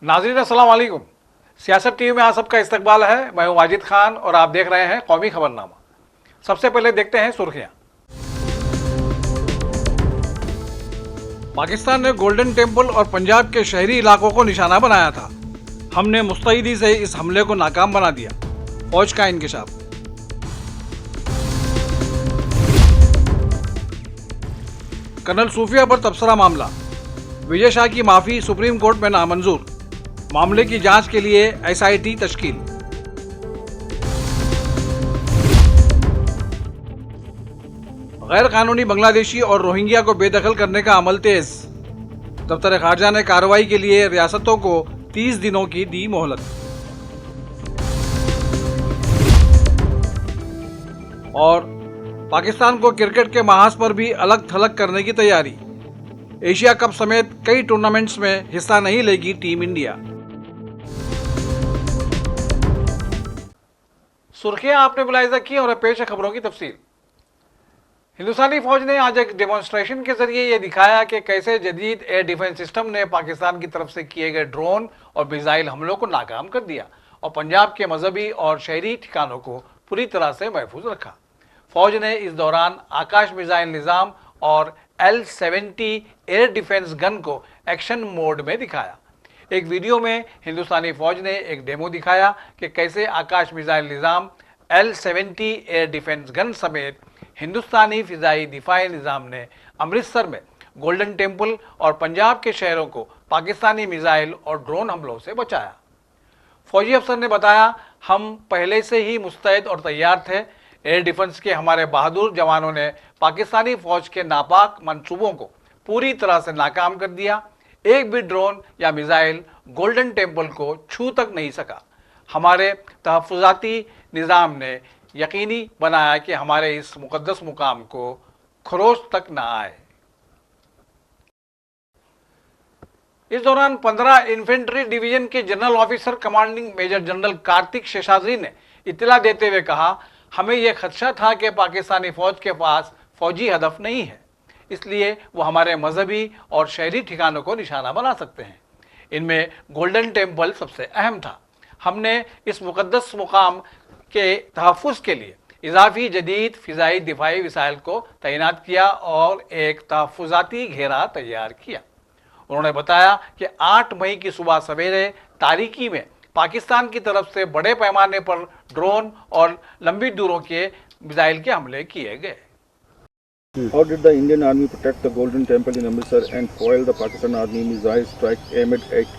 नाज़रीन अस्सलाम वालेकुम। सियासत टीवी में आप सबका इस्तकबाल है। मैं हूं वाजिद खान और आप देख रहे हैं कौमी खबरनामा। सबसे पहले देखते हैं सुर्खियां। पाकिस्तान ने गोल्डन टेम्पल और पंजाब के शहरी इलाकों को निशाना बनाया था। हमने मुस्तैदी से इस हमले को नाकाम बना दिया, फौज का इंकशाफ। कर्नल सूफिया पर तबसरा मामला, विजय शाह की माफी सुप्रीम कोर्ट में नामंजूर। मामले की जांच के लिए एसआईटी तश्कील। गैर कानूनी बांग्लादेशी और रोहिंग्या को बेदखल करने का अमल तेज। दफ्तर खारजा ने कार्रवाई के लिए रियासतों को 30 दिनों की दी मोहलत। और पाकिस्तान को क्रिकेट के महाज पर भी अलग थलग करने की तैयारी। एशिया कप समेत कई टूर्नामेंट्स में हिस्सा नहीं लेगी टीम इंडिया। सुर्खियां आपने मुलाहिजा की और पेश है खबरों की तफसील। हिंदुस्तानी फौज ने आज एक डेमोन्स्ट्रेशन के जरिए यह दिखाया कि कैसे जदीद एयर डिफेंस सिस्टम ने पाकिस्तान की तरफ से किए गए ड्रोन और मिसाइल हमलों को नाकाम कर दिया और पंजाब के मजहबी और शहरी ठिकानों को पूरी तरह से महफूज रखा। फौज ने इस दौरान आकाश मिसाइल निज़ाम और L-70 एयर डिफेंस गन को एक्शन मोड में दिखाया। एक वीडियो में हिंदुस्तानी फौज ने एक डेमो दिखाया कि कैसे आकाश मिसाइल निज़ाम L-70 एयर डिफेंस गन समेत हिंदुस्तानी फिजाई दिफाई निज़ाम ने अमृतसर में गोल्डन टेम्पल और पंजाब के शहरों को पाकिस्तानी मिसाइल और ड्रोन हमलों से बचाया। फौजी अफसर ने बताया, हम पहले से ही मुस्तैद और तैयार थे। एयर डिफेंस के हमारे बहादुर जवानों ने पाकिस्तानी फौज के नापाक मंसूबों को पूरी तरह से नाकाम कर दिया। एक भी ड्रोन या मिसाइल गोल्डन टेम्पल को छू तक नहीं सका। हमारे तहफ़्फ़ुज़ाती निज़ाम ने यकीनी बनाया कि हमारे इस मुक़द्दस मुकाम को खरोच तक न आए। इस दौरान 15 इन्फेंट्री डिवीजन के general officer commanding major general Kartik Seshadri ने इत्तला देते हुए कहा, हमें यह खदशा था कि पाकिस्तानी फौज के पास फौजी हदफ नहीं है, इसलिए वो हमारे मजहबी और शहरी ठिकानों को निशाना बना सकते हैं। इनमें गोल्डन टेम्पल सबसे अहम था। हमने इस मुक़द्दस मुकाम के तहफ़्फ़ुज़ के लिए इजाफी जदीद फ़िज़ाई दिफाई वसाइल को तैनात किया और एक तहफ़्फ़ुज़ाती घेरा तैयार किया। उन्होंने बताया कि 8 मई की सुबह सवेरे तारीकी में पाकिस्तान की तरफ से बड़े पैमाने पर ड्रोन और लंबी दूरों के मिसाइल के हमले किए गए। How did the Indian Army protect the Golden Temple in Amritsar and foil the Pakistan Army missile strike aimed at?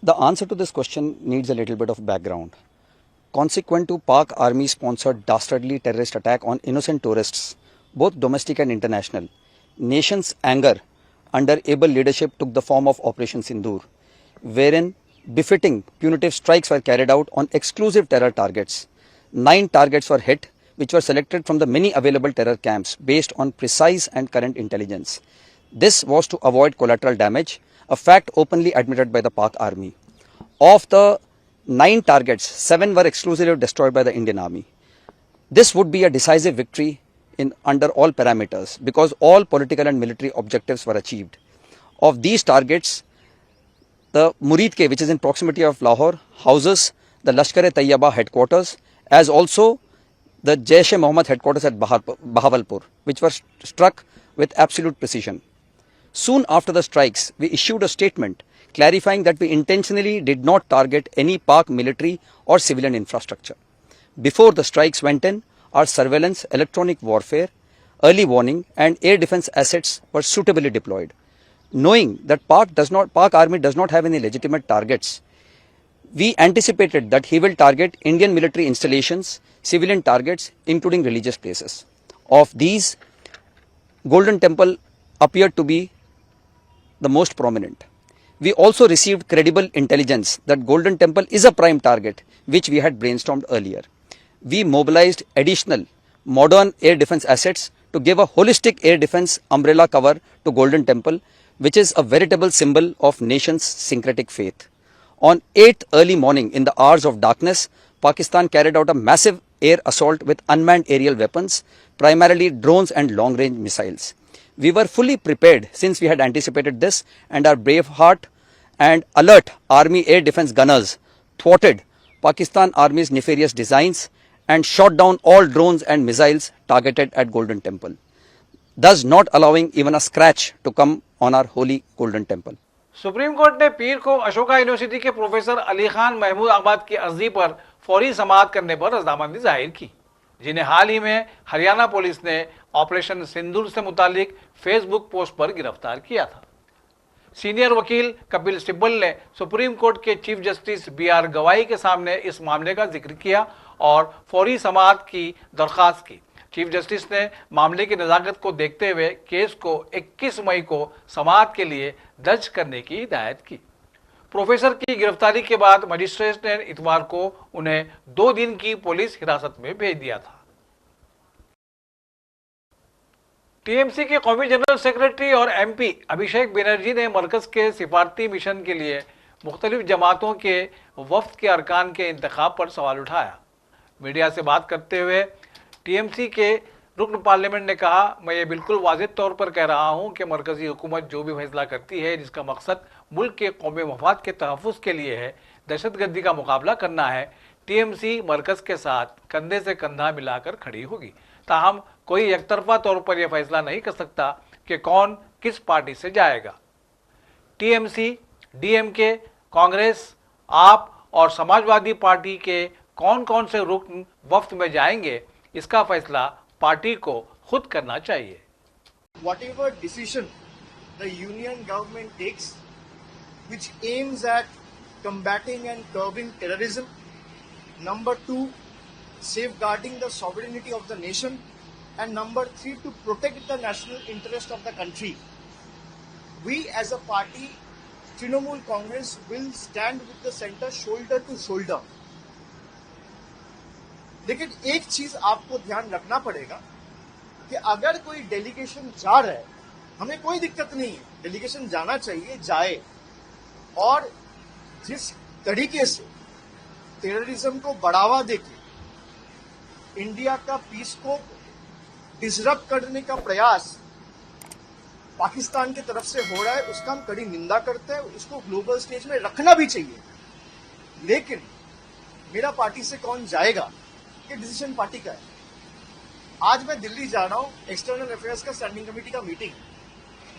The answer to this question needs a little bit of background. Consequent to Pak Army-sponsored dastardly terrorist attack on innocent tourists, both domestic and international, nation's anger under able leadership took the form of Operation Sindoor, wherein befitting punitive strikes were carried out on exclusive terror targets. 9 targets were hit, which were selected from the many available terror camps based on precise and current intelligence. This was to avoid collateral damage, a fact openly admitted by the Pak Army. Of the 9 targets, 7 were exclusively destroyed by the Indian Army. This would be a decisive victory under all parameters because all political and military objectives were achieved. Of these targets, the Murid Ke, which is in proximity of Lahore, houses the Lashkar-e-Tayyaba headquarters as also the Jaish-e-Mohammed headquarters at Bahawalpur, which were struck with absolute precision. Soon after the strikes, we issued a statement clarifying that we intentionally did not target any Pak military or civilian infrastructure. Before the strikes went in, our surveillance, electronic warfare, early warning and air defense assets were suitably deployed. Knowing that Pak Army does not have any legitimate targets, we anticipated that he will target Indian military installations, civilian targets, including religious places. Of these, Golden Temple appeared to be the most prominent. We also received credible intelligence that Golden Temple is a prime target, which we had brainstormed earlier. We mobilized additional modern air defense assets to give a holistic air defense umbrella cover to Golden Temple, which is a veritable symbol of nation's syncretic faith. On 8th early morning in the hours of darkness, Pakistan carried out a massive air assault with unmanned aerial weapons, primarily drones and long-range missiles. We were fully prepared since we had anticipated this, and our brave heart and alert Army air defense gunners thwarted Pakistan Army's nefarious designs and shot down all drones and missiles targeted at Golden Temple, thus not allowing even a scratch to come on our holy Golden Temple. Supreme court ने पीर को Ashoka university के professor Ali Khan Mahmood आबाद की अर्जी पर फौरी समाअत करने पर रजामंदी जाहिर की, जिन्हें हाल ही में हरियाणा पुलिस ने ऑपरेशन सिंदूर से मुतालिक फेसबुक पोस्ट पर गिरफ्तार किया था। सीनियर वकील कपिल सिब्बल ने सुप्रीम कोर्ट के चीफ जस्टिस BR गवाई के सामने इस मामले का जिक्र किया और फौरी समाअत की दरख्वास्त की। चीफ जस्टिस ने मामले की नज़ाकत को देखते हुए केस को 21 मई को समाअत के लिए दर्ज करने की हिदायत की। प्रोफेसर की गिरफ्तारी के बाद मजिस्ट्रेट ने इतवार को उन्हें 2 दिन की पुलिस हिरासत में भेज दिया था। टीएमसी के कौमी जनरल सेक्रेटरी और MP अभिषेक बनर्जी ने मरकज के सिफारती मिशन के लिए मुख्तलिफ जमातों के वफ्द के अरकान के इंतखाब पर सवाल उठाया। मीडिया से बात करते हुए टीएमसी के रुकन पार्लियामेंट ने कहा, मैं ये बिल्कुल वाज़ेह तौर पर कह रहा हूँ कि मरकज़ी हुकूमत जो भी फैसला करती है जिसका मकसद मुल्क के कौमी मफाद के तहफ़्फ़ुज़ के लिए है, दहशतगर्दी का मुकाबला करना है, टीएमसी मरकज़ के साथ कंधे से कंधा मिलाकर खड़ी होगी। ताहम कोई एकतरफा तौर पर यह फैसला नहीं कर सकता कि कौन किस पार्टी से जाएगा। टीएमसी, DMK, कांग्रेस, आप और समाजवादी पार्टी के कौन कौन से रुकन वफ्द में जाएंगे, इसका फैसला पार्टी को खुद करना चाहिए। Whatever decision the union government takes, which aims at combating and curbing terrorism, number 2, safeguarding the sovereignty of the nation, and number 3, to protect the national interest of the country, we as a party, Trinamool Congress, will stand with the center shoulder to shoulder. लेकिन एक चीज आपको ध्यान रखना पड़ेगा कि अगर कोई डेलीगेशन जा रहा है, हमें कोई दिक्कत नहीं है, डेलीगेशन जाना चाहिए, जाए, और जिस तरीके से टेररिज्म को बढ़ावा देके इंडिया का पीस को डिसरप्ट करने का प्रयास पाकिस्तान की तरफ से हो रहा है, उसका हम कड़ी निंदा करते हैं। उसको ग्लोबल स्टेज में रखना भी चाहिए, लेकिन मेरा पार्टी से कौन जाएगा ये डिसीजन पार्टी का है। आज मैं दिल्ली जा रहा हूं, एक्सटर्नल अफेयर्स का स्टैंडिंग कमेटी का मीटिंग,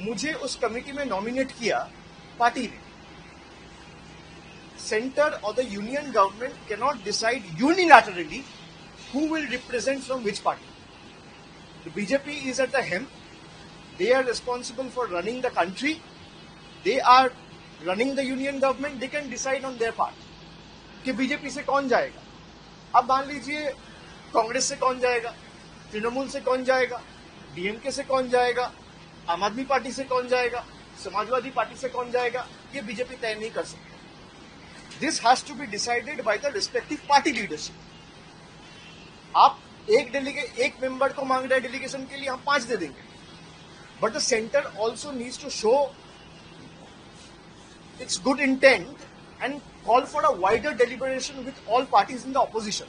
मुझे उस कमेटी में नॉमिनेट किया पार्टी ने। सेंटर और the union government can not decide unilaterally who will represent from which party. The BJP is at the helm. They are responsible for running the country. They are running the union government. They can decide on their part कि BJP से कौन जाएगा। अब मान लीजिए कांग्रेस से कौन जाएगा, तृणमूल से कौन जाएगा, DMK से कौन जाएगा, आम आदमी पार्टी से कौन जाएगा, समाजवादी पार्टी से कौन जाएगा, ये बीजेपी तय नहीं कर सकती। This has to be decided by the respective party leadership. आप एक मेंबर को मांग रहे हैं डेलीगेशन के लिए, हम 5 दे देंगे, but the centre also needs to show its good intent and call for a wider deliberation with all parties in the opposition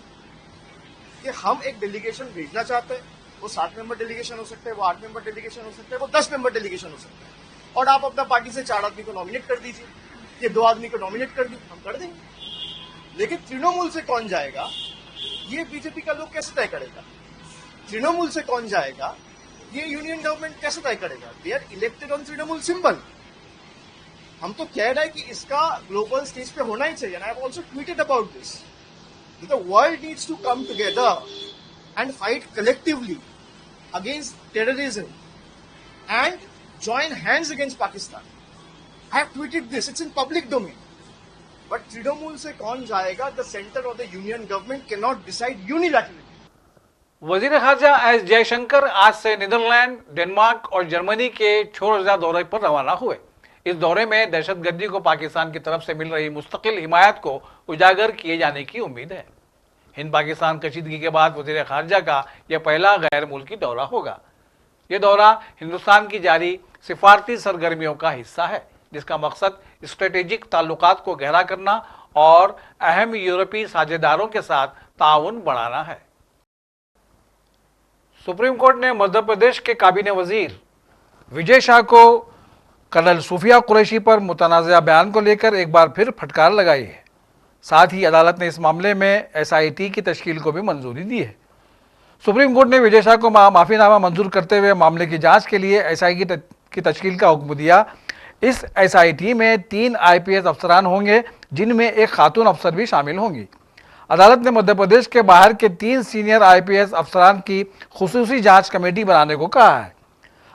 कि हम एक डेलीगेशन भेजना चाहते हैं। वो 7 मेंबर डेलीगेशन हो सकते हैं, वो 8 मेंबर डेलीगेशन हो सकते हैं, वो 10 मेंबर डेलीगेशन हो सकते हैं, और आप अपना पार्टी से 4 आदमी को नॉमिनेट कर दीजिए, ये 2 आदमी को नॉमिनेट कर दीजिए, हम कर देंगे। लेकिन तृणमूल से कौन जाएगा ये बीजेपी का लोग कैसे तय करेगा? तृणमूल से कौन जाएगा ये यूनियन गवर्नमेंट कैसे तय करेगा? They are elected on Trinamool symbol. हम तो कह रहे हैं कि इसका ग्लोबल स्टेज पे होना ही चाहिए। I have also tweeted about this. The world needs to come together and fight collectively against terrorism and join hands against Pakistan. I have tweeted this, it's in public domain. But Trinamool से कौन जाएगा, the centre of the union government can not decide unilaterally. वजीर खारजा S Jaishankar आज से Netherlands, Denmark और Germany के 4 रोजा दौरे पर रवाना हुए। इस दौरे में दहशतगर्दी को पाकिस्तान की तरफ से मिल रही मुस्तकिल हिमायत को उजागर किए जाने की उम्मीद है। हिंद पाकिस्तान कशीदगी के बाद वजीर खारजा का यह पहला गैर मुल्की दौरा होगा। यह दौरा हिंदुस्तान की जारी सिफारती सरगर्मियों का हिस्सा है, जिसका मकसद स्ट्रेटेजिक ताल्लुकात को गहरा करना और अहम यूरोपीय साझेदारों के साथ ताउन बढ़ाना है। सुप्रीम कोर्ट ने मध्य प्रदेश के काबीना वजीर विजय शाह को कर्नल सूफिया कुरैशी पर मुतनाज़ा बयान को लेकर एक बार फिर फटकार लगाई है। साथ ही अदालत ने इस मामले में SIT की तश्कील को भी मंजूरी दी है। सुप्रीम कोर्ट ने विजय शाह को माफीनामा मंजूर करते हुए मामले की जांच के लिए SIT की तश्कील का हुक्म दिया। इस SIT में 3 IPS अफसरान होंगे, जिनमें एक खातून अफसर भी शामिल होंगी। अदालत ने मध्य प्रदेश के बाहर के 3 सीनियर IPS अफसरान की खुसूसी जांच कमेटी बनाने को कहा है।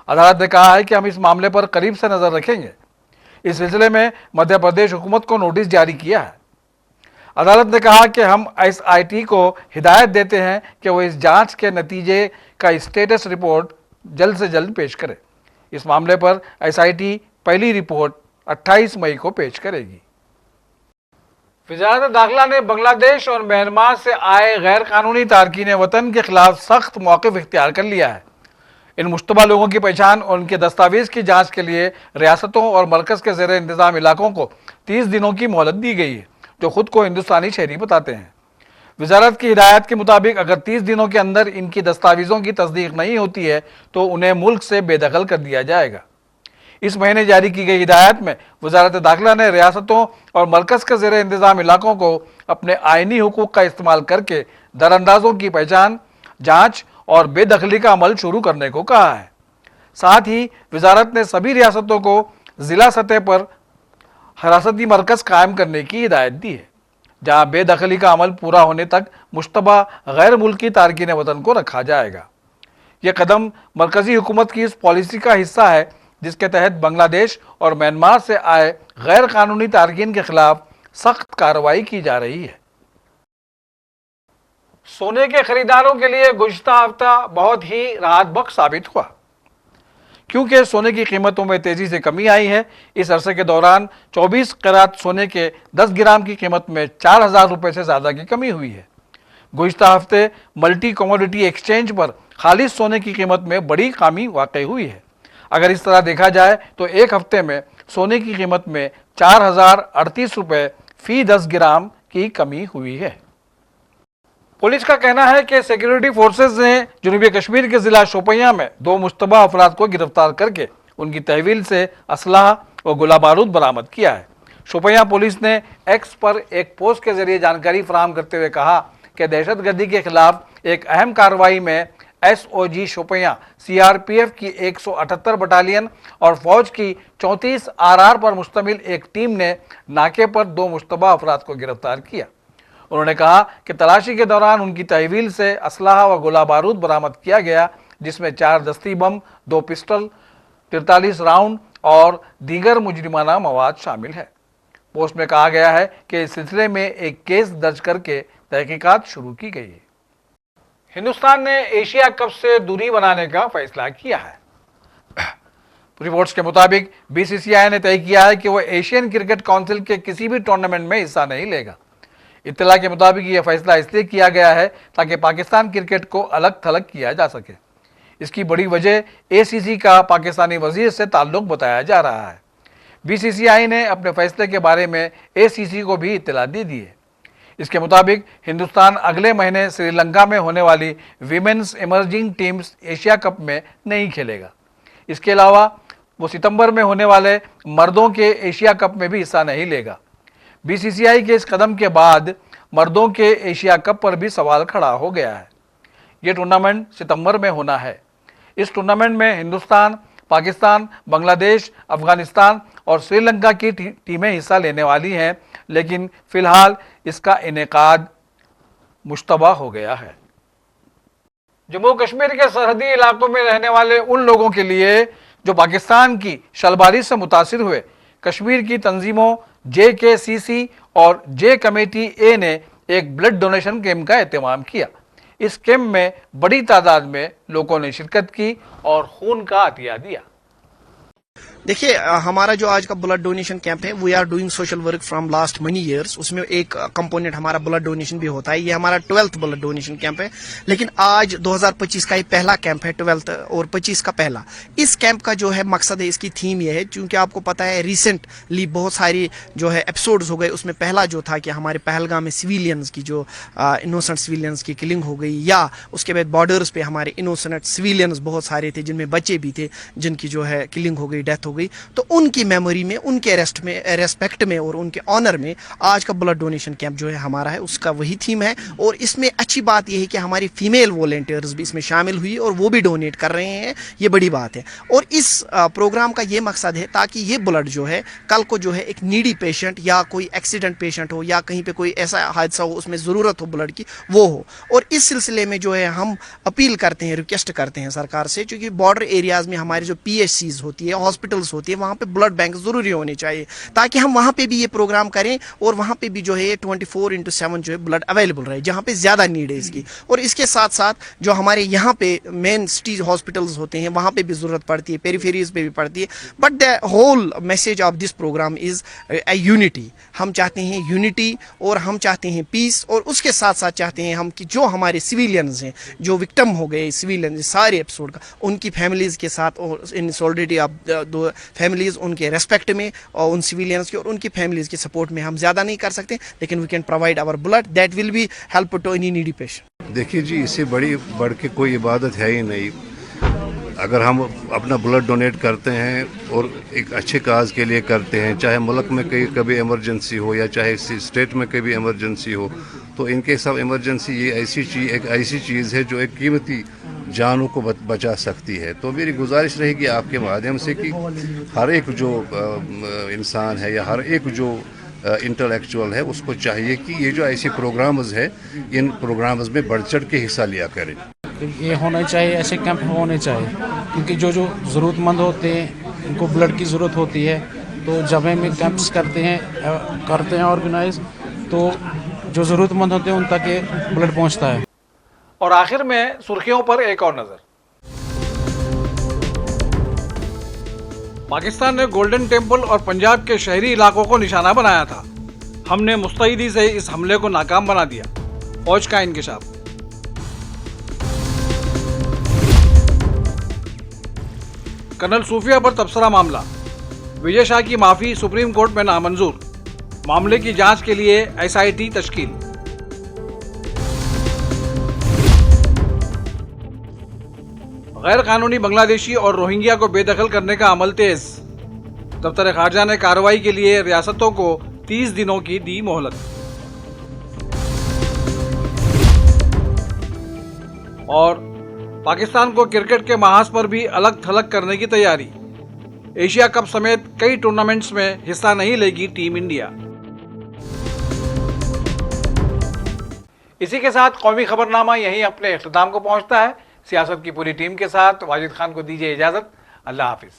अदालत ने कहा है कि हम इस मामले पर करीब से नजर रखेंगे। इस सिलसिले में मध्य प्रदेश हुकूमत को नोटिस जारी किया है। अदालत ने कहा कि हम SIT को हिदायत देते हैं कि वो इस जांच के नतीजे का स्टेटस रिपोर्ट जल्द से जल्द पेश करे। इस मामले पर SIT पहली रिपोर्ट 28 मई को पेश करेगी। वज़ारत दाखिला ने बांग्लादेश और म्यांमार से आए गैर कानूनी तारकीन वतन के खिलाफ सख्त मौक़िफ़ इख्तियार कर लिया है। इन मुश्तबा लोगों की पहचान और उनके दस्तावेज की जांच के लिए रियासतों और मरकज़ के ज़ेर इंतज़ाम इलाकों को 30 दिनों की मोहलत दी गई है, जो खुद को हिंदुस्तानी शहरी बताते हैं। वज़ारत की हिदायत के मुताबिक अगर 30 दिनों के अंदर इनकी दस्तावेज़ों की तस्दीक नहीं होती है तो उन्हें मुल्क से बेदखल कर दिया जाएगा। इस महीने जारी की गई हिदायत में वज़ारत दाखिला ने रियासतों और मरकज़ के ज़ेर इंतज़ाम इलाकों को अपने आइनी हुकूक का इस्तेमाल करके दरअंदाजों की पहचान, जाँच और बेदखली का अमल शुरू करने को कहा है। साथ ही वज़ारत ने सभी रियासतों को ज़िला सतह पर हिरासती मरकज़ कायम करने की हिदायत दी है, जहाँ बेदखली का अमल पूरा होने तक मुश्तबा गैर मुल्की तारकीन वतन को रखा जाएगा। यह कदम मरकज़ी हुकूमत की इस पॉलिसी का हिस्सा है जिसके तहत बांग्लादेश और म्यांमार से आए गैर कानूनी तारकीन के खिलाफ सख्त कार्रवाई की जा रही है। सोने के खरीदारों के लिए गुज़िश्ता हफ्ता बहुत ही राहत बख्श साबित हुआ, क्योंकि सोने की कीमतों में तेजी से कमी आई है। इस अरसे के दौरान 24 कैरात सोने के 10 ग्राम की कीमत में 4,000 रुपये से ज़्यादा की कमी हुई है। गुज़िश्ता हफ्ते मल्टी कमोडिटी एक्सचेंज पर खालिस सोने की कीमत में बड़ी कमी वाक़ई हुई है। अगर इस तरह देखा जाए तो एक हफ्ते में सोने की कीमत में 4,038 रुपये फी 10 ग्राम की कमी हुई है। पुलिस का कहना है कि सिक्योरिटी फोर्सेज ने जनूबी कश्मीर के ज़िला शोपियां में 2 मुश्तबा अफराद को गिरफ्तार करके उनकी तहवील से असलहा व गोला बारूद बरामद किया है। शोपियां पुलिस ने X पर एक पोस्ट के जरिए जानकारी फराहम करते हुए कहा कि दहशतगर्दी के खिलाफ एक अहम कार्रवाई में SOG शोपियां CRPF की 178 बटालियन और फौज की 34 RR पर मुश्तमिल एक टीम ने नाके पर 2 मुश्तबा अफराद को गिरफ्तार किया। उन्होंने कहा कि तलाशी के दौरान उनकी तहवील से असलहा व गोला बारूद बरामद किया गया, जिसमें 4 दस्ती बम, 2 पिस्टल, 43 राउंड और दीगर मुजरिमाना मवाद शामिल है। पोस्ट में कहा गया है कि इस सिलसिले में एक केस दर्ज करके तहकीकात शुरू की गई है। हिंदुस्तान ने एशिया कप से दूरी बनाने का फैसला किया है। रिपोर्ट्स के मुताबिक BCCI ने तय किया है कि वह एशियन क्रिकेट काउंसिल के किसी भी टूर्नामेंट में हिस्सा नहीं लेगा। इत्तला के मुताबिक यह फैसला इसलिए किया गया है ताकि पाकिस्तान क्रिकेट को अलग थलग किया जा सके। इसकी बड़ी वजह ACC का पाकिस्तानी वजीर से ताल्लुक बताया जा रहा है। BCCI ने अपने फैसले के बारे में ACC को भी इत्तला दे दी है। इसके मुताबिक हिंदुस्तान अगले महीने श्रीलंका में होने वाली women's emerging teams Asia cup में नहीं खेलेगा। इसके अलावा वो सितंबर में होने वाले मर्दों के एशिया कप में भी हिस्सा नहीं लेगा। BCCI के इस कदम के बाद मर्दों के एशिया कप पर भी सवाल खड़ा हो गया है। ये टूर्नामेंट सितंबर में होना है। इस टूर्नामेंट में हिंदुस्तान, पाकिस्तान, बांग्लादेश, अफगानिस्तान और श्रीलंका की टीमें हिस्सा लेने वाली हैं, लेकिन फिलहाल इसका इनेकाद मुश्तबा हो गया है। जम्मू कश्मीर के सरहदी इलाकों में रहने वाले उन लोगों के लिए जो पाकिस्तान की शलबारी से मुतासिर हुए, कश्मीर की तंजीमों JKCC और J कमेटी A ने एक ब्लड डोनेशन कैंप का एहतमाम किया। इस कैंप में बड़ी तादाद में लोगों ने शिरकत की और खून का अतिया दिया। देखिए, हमारा जो आज का ब्लड डोनेशन कैंप है, we are doing social work from last many years. उसमें एक कंपोनेंट हमारा ब्लड डोनेशन भी होता है। ये हमारा 12th ब्लड डोनेशन कैंप है, लेकिन आज 2025 का ये पहला कैंप है, 12th और 25 का पहला। इस कैंप का जो है मकसद है, इसकी थीम ये है, क्योंकि आपको पता है रिसेंटली बहुत सारी जो है एपिसोड्स हो गए। उसमें पहला जो था कि हमारे पहलगाम में सिविलियंस की जो इनोसेंट सिविलियंस की किलिंग हो गई, या उसके बाद बॉर्डर्स पे हमारे इनोसेंट सिविलियंस बहुत सारे थे, जिनमें बच्चे भी थे, जिनकी जो है किलिंग हो गई, डेथ हो गई। गई, तो उनकी मेमोरी में, उनके रेस्पेक्ट में और उनके ऑनर में आज का ब्लड डोनेशन कैंप जो है हमारा है, उसका वही थीम है। और इसमें अच्छी बात यह है कि हमारी फीमेल वॉलेंटियर्स भी इसमें शामिल हुई और वो भी डोनेट कर रहे हैं, ये बड़ी बात है। और इस प्रोग्राम का ये मकसद है ताकि ये ब्लड जो है कल को जो है एक नीडी पेशेंट या कोई एक्सीडेंट पेशेंट हो या कहीं पे कोई ऐसा हादसा हो उसमें ज़रूरत हो ब्लड की, वो हो। और इस सिलसिले में जो है हम अपील करते हैं, रिक्वेस्ट करते हैं सरकार से, क्योंकि बॉर्डर एरियाज़ में हमारी जो PHCs होती है, हॉस्पिटल्स होती है, वहाँ पे ब्लड बैंक ज़रूरी होने चाहिए ताकि हम वहाँ पे भी ये प्रोग्राम करें और वहाँ पे भी जो है 24/7 जो है ब्लड अवेलेबल रहे जहाँ पे ज़्यादा नीड है इसकी। और इसके साथ साथ जो हमारे यहाँ पे मेन सिटी हॉस्पिटल्स होते हैं वहाँ पे भी ज़रूरत पड़ती है, पेरीफेरीज पे भी पड़ती है। But the whole message of this programme is unity. हम चाहते हैं यूनिटी और हम चाहते हैं पीस, और उसके साथ साथ चाहते हैं हम कि जो हमारे सिविलियंस हैं, जो विक्टिम हो गए सिविलियन सारे एपिसोड का, उनकी फैमिलीज़ के साथ और इन सॉलिडरिटी ऑफ दो फैमिलीज़, उनके रेस्पेक्ट में और उन सिविलियंस के और उनकी फैमिलीज़ के सपोर्ट में हम ज़्यादा नहीं कर सकते, लेकिन we can provide our blood that will be help to any needy patient. देखिए जी, इससे बढ़ के कोई इबादत है ही नहीं। अगर हम अपना ब्लड डोनेट करते हैं और एक अच्छे काज के लिए करते हैं, चाहे मुल्क में कभी इमरजेंसी हो या चाहे स्टेट में कभी इमरजेंसी हो, तो इनके सब इमरजेंसी ये एक ऐसी चीज़ है जो एक कीमती जानों को बचा सकती है। तो मेरी गुजारिश रहेगी आपके माध्यम से कि हर एक जो इंसान है या हर एक जो इंटेलेक्चुअल है उसको चाहिए कि ये जो ऐसे प्रोग्राम्स है, इन प्रोग्राम्स में बढ़ चढ़ के हिस्सा लिया करें। ये होने चाहिए, ऐसे कैंप होने चाहिए, क्योंकि जो ज़रूरतमंद होते हैं इनको ब्लड की ज़रूरत होती है। तो जब हम कैंप्स करते हैं ऑर्गेनाइज, तो जो ज़रूरतमंद होते हैं उन तक ये ब्लड पहुंचता है। और आखिर में सुर्खियों पर एक और नजर। पाकिस्तान ने गोल्डन टेम्पल और पंजाब के शहरी इलाकों को निशाना बनाया था। हमने मुस्तैदी से इस हमले को नाकाम बना दिया, फौज का इंकशाफ। कर्नल सूफिया पर तबसरा मामला, विजय शाह की माफी सुप्रीम कोर्ट में नामंजूर। मामले की जांच के लिए SIT तश्कील। गैर कानूनी बांग्लादेशी और रोहिंग्या को बेदखल करने का अमल तेज। दफ्तर खारजा ने कार्रवाई के लिए रियासतों को 30 दिनों की दी मोहलत। और पाकिस्तान को क्रिकेट के महाज पर भी अलग थलग करने की तैयारी। एशिया कप समेत कई टूर्नामेंट्स में हिस्सा नहीं लेगी टीम इंडिया। इसी के साथ कौमी खबरनामा यहीं अपने इख्तिताम को पहुंचता है। सियासत की पूरी टीम के साथ वाजिद खान को दीजिए इजाजत। अल्लाह हाफिज।